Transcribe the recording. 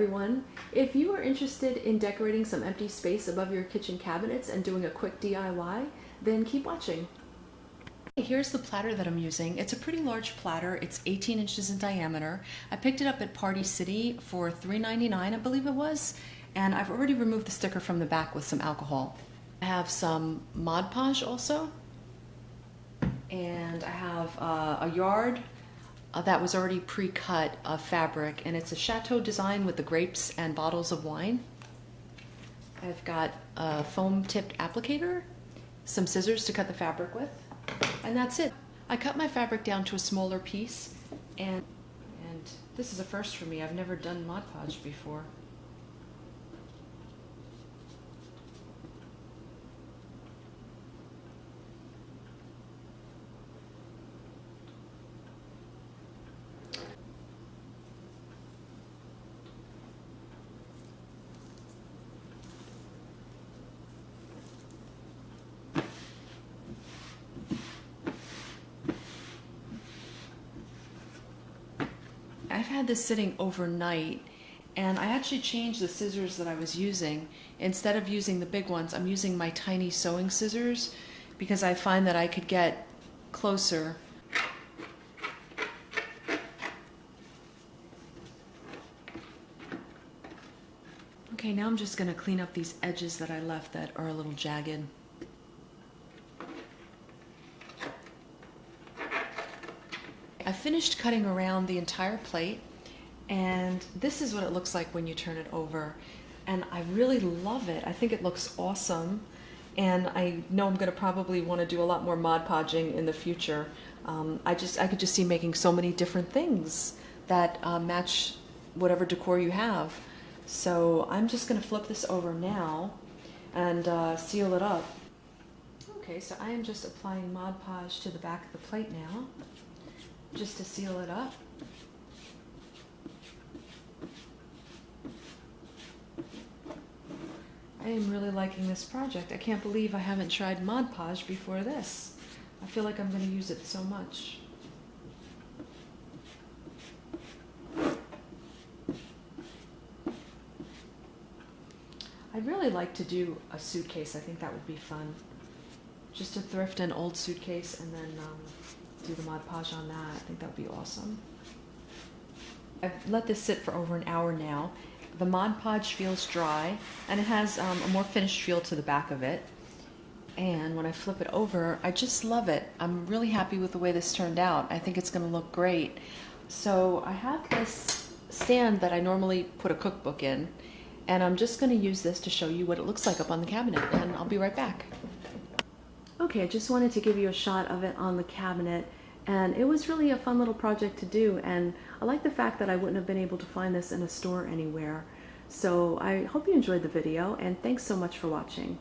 everyone! If you are interested in decorating some empty space above your kitchen cabinets and doing a quick DIY, then keep watching. Here's the platter that I'm using. It's a pretty large platter. It's 18 inches in diameter. I picked it up at Party City for $3.99, I believe it was, and I've already removed the sticker from the back with some alcohol. I have some Mod Podge also, and I have a yard that was already pre-cut of fabric, and it's a chateau design with the grapes and bottles of wine. I've got a foam tipped applicator, some scissors to cut the fabric with, and that's it. I cut my fabric down to a smaller piece, and this is a first for me. I've never done Mod Podge before. I've had this sitting overnight, and I actually changed the scissors that I was using. Instead of using the big ones, I'm using my tiny sewing scissors because I find that I could get closer. Okay, now I'm just going to clean up these edges that I left that are a little jagged. I finished cutting around the entire plate, and this is what it looks like when you turn it over, and I really love it. I think it looks awesome, and I know I'm going to probably want to do a lot more Mod Podging in the future. I could just see making so many different things that match whatever decor you have. So I'm just going to flip this over now and seal it up. Okay, so I am just applying Mod Podge to the back of the plate now, just to seal it up. I am really liking this project. I can't believe I haven't tried Mod Podge before this. I feel like I'm going to use it so much. I'd really like to do a suitcase. I think that would be fun. Just to thrift an old suitcase and then do the Mod Podge on that. I think that would be awesome. I've let this sit for over an hour now. The Mod Podge feels dry, and it has a more finished feel to the back of it. And when I flip it over, I just love it. I'm really happy with the way this turned out. I think it's going to look great. So I have this stand that I normally put a cookbook in, and I'm just going to use this to show you what it looks like up on the cabinet, and I'll be right back. Okay, I just wanted to give you a shot of it on the cabinet, and it was really a fun little project to do, and I like the fact that I wouldn't have been able to find this in a store anywhere. So I hope you enjoyed the video, and thanks so much for watching.